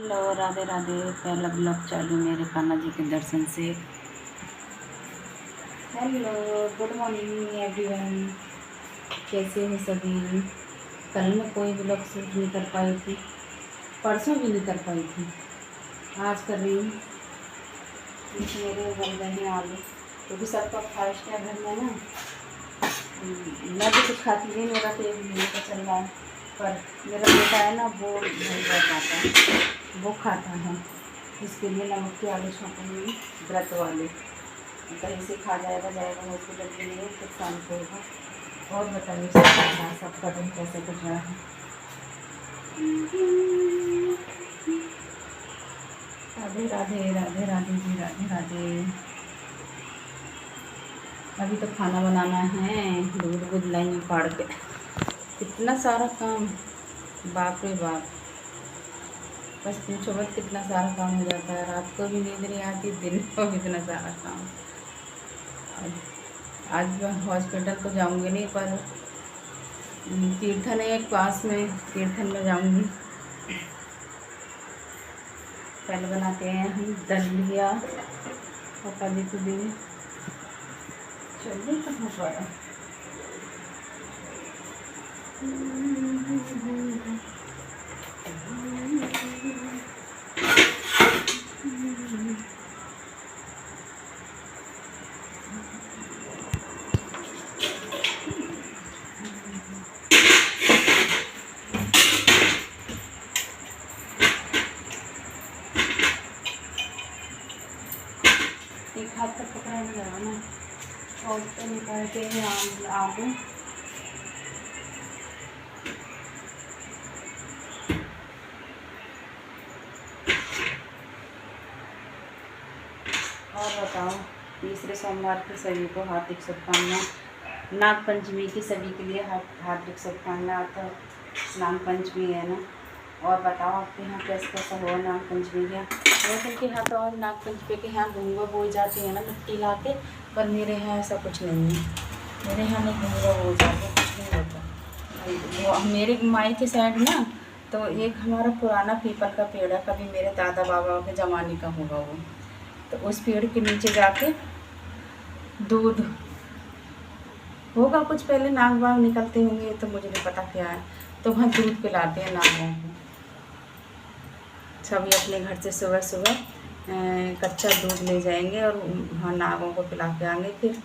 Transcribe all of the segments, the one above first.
Hello, Radhe Radhe. पहला blog चालू मेरे कान्हा जी के दर्शन से। Hello, good morning everyone. कैसे हो सभी? कल मैं कोई ब्लॉग शूट नहीं कर पाई थी, परसों भी नहीं कर पाई थी, आज कर रही हूँ। मेरे बन गए हैं आलू, क्योंकि सबका फास्ट है घर में ना। मैं भी कुछ खाती नहीं, मेरा तो एक महीने का चल रहा है। पर मेरा बेटा है ना, वो नहीं रह पाता है, वो खाता है। इसके लिए नमक के आलू छौंकूंगी, व्रत वाले। कहीं से खा जाएगा हॉस्पिटल के लिए, फिर शाम को होगा। और बताइए सबका दिन कैसे कट रहा है? राधे राधे, राधे राधे जी, राधे राधे। अभी तो खाना बनाना है, दूध दूध लाएंगे फाड़ के। कितना सारा काम, बाप रे बाप। बस पूछो मत, कितना सारा काम हो जाता है। रात को भी नींद नहीं आती, दिन को भी इतना सारा काम। आज मैं हॉस्पिटल तो जाऊंगी नहीं, पर तीर्थन है एक पास में, तीर्थन में जाऊंगी। पहले बनाते हैं हम दलिया और कभी कभी चलिए कहाँ पर एक हाथ तक पकड़ा नहीं लगा ना, और तो निकालते हैं आलू। और बताओ, तीसरे सोमवार के सभी को हार्दिक शुभकामना। नाग पंचमी की सभी के लिए हार्दिक शुभकामना। तो नाग पंचमी है ना। और बताओ आपके यहाँ कैसे कैसा हुआ नाग पंचमी का? वैसे के यहाँ तो और नाग पंचमी के यहाँ घुंगा बोई जाती है ना, मिट्टी ला के। पर मेरे यहाँ ऐसा कुछ नहीं है, मेरे यहाँ नहीं घुंगा बोई जाती, कुछ नहीं होता। वो मेरे माई के साइड ना, तो एक हमारा पुराना पीपल का पेड़ है, कभी मेरे दादा बाबा के ज़माने का होगा वो। तो उस पेड़ के नीचे जाके दूध होगा, कुछ पहले नाग वाग निकलते होंगे, तो मुझे नहीं पता क्या है। तो वहाँ दूध पिलाते हैं नागों को। सभी अपने घर से सुबह सुबह कच्चा दूध ले जाएंगे और वहाँ नागों को पिला के आएंगे। फिर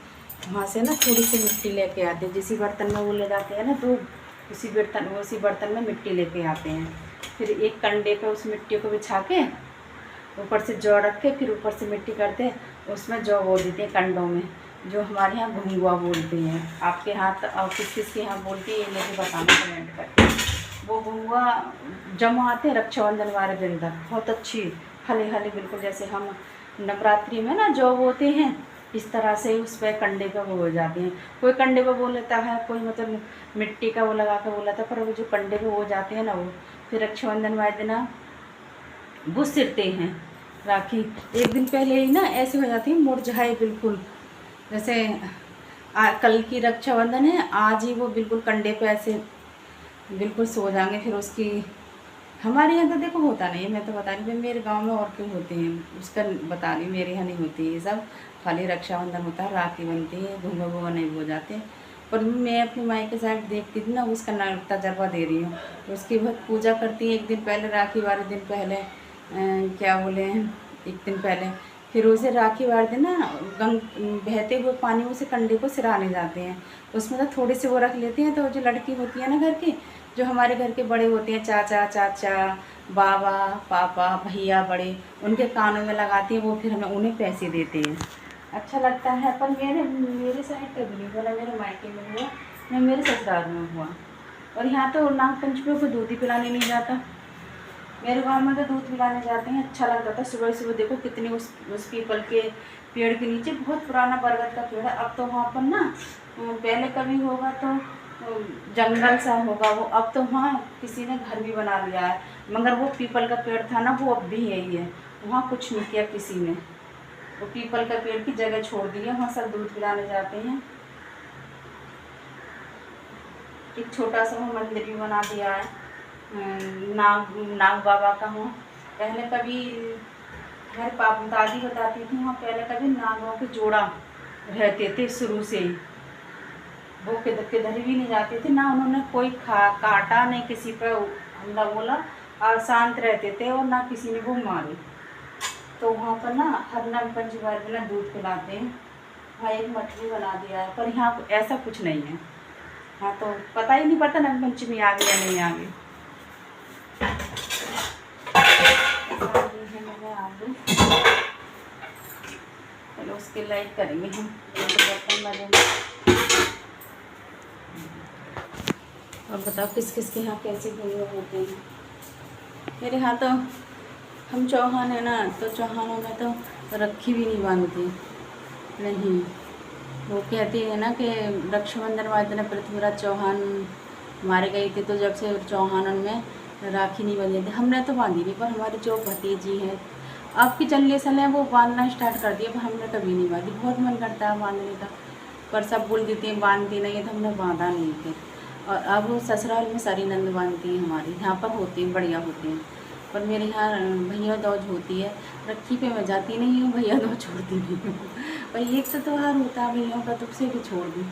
वहाँ से ना थोड़ी सी मिट्टी लेके आते हैं, जिसी बर्तन में वो ले जाते हैं ना दूध, उसी बर्तन में मिट्टी लेके आते हैं। फिर एक कंडे पे उस मिट्टी को बिछा के ऊपर से जौ रख के, फिर ऊपर से मिट्टी करते हैं, उसमें जौ बो देते हैं कंडों में, जो हमारे यहाँ घुंगुआ बोलते हैं। आपके यहाँ और किस किस के यहाँ बोलती है ये मुझे बताना कमेंट करके। वो घुंगुआ जमा आते हैं रक्षाबंधन वाले दिन तक, बहुत अच्छी हले हले, बिल्कुल जैसे हम नवरात्रि में ना जौ बोते हैं, इस तरह से उस पर कंडे का वो हो जाते हैं। कोई कंडे पर बोल लेता है, कोई मतलब मिट्टी का वो लगा कर बोला था, पर वो जो कंडे पे हो जाते हैं ना, वो फिर रक्षाबंधन वाले दिन वो सिरते हैं राखी। एक दिन पहले ही ना ऐसे हो जाती है मुरझाए बिल्कुल, जैसे कल की रक्षाबंधन है, आज ही वो बिल्कुल कंडे पे ऐसे बिल्कुल सो जाएंगे। फिर उसकी हमारे यहाँ तो देखो होता नहीं है, मैं तो बता रही हूँ मेरे गांव में और क्यों होते हैं उसका बता रही हूँ। मेरे यहाँ नहीं होती है ये सब, खाली रक्षाबंधन होता है, राखी बनती है, घुंगा घुंगा नहीं हो जाते। पर मैं अपनी माई के साइड देखती थी ना, उसका तजर्बा दे रही हूँ। उसकी बहुत पूजा करती है एक दिन पहले, राखी वाले दिन पहले, क्या बोले हैं, एक दिन पहले। फिर उसे राखी वाले दिन ना बहते हुए पानी में उसे कंडे को सिराने जाते हैं। उसमें तो थोड़ी सी वो रख लेते हैं, तो जो लड़की होती है ना घर की, जो हमारे घर के बड़े होते हैं, चाचा चाचा, बाबा पापा भैया बड़े, उनके कानों में लगाती हैं वो, फिर हमें उन्हें पैसे देते हैं। अच्छा लगता है। पर मेरे साइड कभी नहीं बोला, मेरे मायके में हुआ न मेरे ससुराल में हुआ। और यहाँ तो नाग पंचमी को दूध ही पिलाने नहीं जाता, मेरे गांव में तो दूध पिलाने जाते हैं। अच्छा लगता था सुबह सुबह, देखो कितने उस पीपल के पेड़ के नीचे, बहुत पुराना बरगद का पेड़ है। अब तो वहाँ पर ना, पहले कभी होगा तो जंगल सा होगा वो, अब तो वहाँ किसी ने घर भी बना लिया है। मगर वो पीपल का पेड़ था ना, वो अब भी यही है, वहाँ कुछ नहीं किया किसी ने। वो पीपल का पेड़ की जगह छोड़ दी है, वहाँ सब दूध पिलाने जाते हैं। एक छोटा सा मंदिर भी बना दिया है नाग बाबा का हो। पहले कभी घर पाप दादी बताती थी, वहाँ पहले कभी नागों के जोड़ा रहते थे शुरू से ही। वो किधर भी नहीं जाते थे ना, उन्होंने कोई काटा नहीं, किसी पर हमला बोला, और शांत रहते थे और ना किसी ने वो मारे। तो वहाँ पर ना हर नाग पंचमी में ना दूध पिलाते हैं। वहाँ एक मठरी बना दिया है, पर यहाँ ऐसा कुछ नहीं है। हाँ तो पता ही नहीं पड़ता नाग पंचमी आ गई या नहीं आ गई। आलू चलो उसके लाइक करेंगे हम, तो बर्तन बनेंगे। और बताओ किस किस के यहाँ कैसे भैया होते हैं। मेरे यहाँ तो हम चौहान है ना, तो चौहानों में तो रखी भी नहीं बांधती। नहीं, वो कहती है ना कि रक्षाबंधन वाले दिन पृथ्वीराज चौहान मारे गए थे, तो जब से चौहानों में राखी नहीं बंधी थी। हमने तो बांधी नहीं, पर हमारे जो भतीजी हैं आपकी जनरेशन है वो बांधना स्टार्ट कर दिया, पर हमने कभी नहीं बांधी। बहुत मन करता है बांधने का, पर सब बोल देते हैं बांधती नहीं है, तो हमने बांधा नहीं थे। और अब ससुराल में सारी नंद बांधती हैं, हमारे यहाँ पर होती हैं, बढ़िया होती हैं। पर मेरे यहाँ भैया दौज होती है, रखी पे मैं जाती नहीं हूँ, भैया दौज छोड़ती नहीं हूँ। भाई एक तो त्यौहार होता है भैया का, तब से भी छोड़ दी,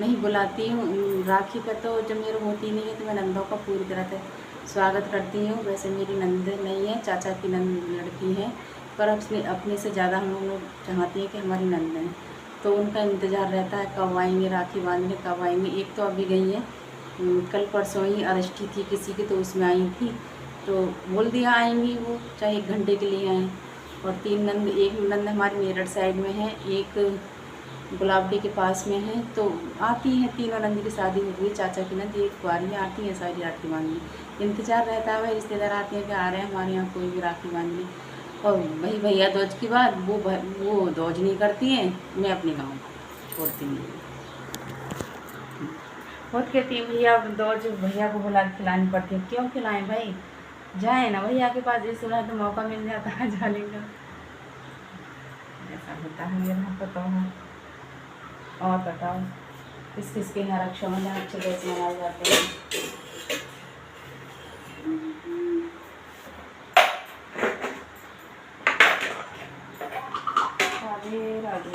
नहीं बुलाती हूँ। राखी का तो जब मेरे होती नहीं है तो मैं नंदों का पूरी तरह से स्वागत करती हूँ। वैसे मेरी नंद नहीं है, चाचा की नंद लड़की है, पर अपने से ज़्यादा हम लोग चाहती हैं कि हमारी नंद है, तो उनका इंतज़ार रहता है कब आएंगे राखी बांधने, कब आएंगे। एक तो अभी गई है, कल परसों ही अरेस्टी थी किसी की, तो उसमें आई थी, तो बोल दिया आएंगी वो, चाहे 1 घंटे के लिए आएँ। और 3 नंद, एक नंद हमारी मेरठ साइड में है, एक गुलाबडी के पास में है, तो आती हैं। तीनों नंद की शादी हो गई, चाचा की नंद एक बारी आती है सारी राखी बांधने। इंतज़ार रहता है भाई, रिश्तेदार आते हैं कि आ रहे हैं हमारे यहाँ कोई भी राखी बांधने। और भाई भैया दौज की बात, वो दौज नहीं करती हैं, मैं अपने गाँव छोड़ती नहीं हूँ। बहुत कहती है भैया दौज भैया को बुला के खिलानी पड़ती है। क्यों खिलाएं भाई, जाए ना भैया के पास, जिस सुना तो मौका मिल जाता है जाने का। ऐसा होता है मेरे यहाँ पता है। और बताओ किस किस के यहाँ रक्षाबंधन अच्छे कैसे मनाए जाते हैं। राधे राधे।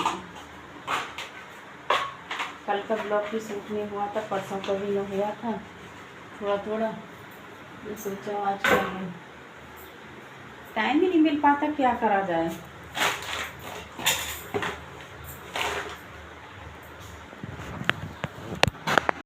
कल का ब्लॉग भी शूट नहीं हुआ था, परसों का भी नहीं हुआ था, थोड़ा थोड़ा। मैं सोचा आज कर लूँ, टाइम ही नहीं मिल पाता, क्या करा जाए।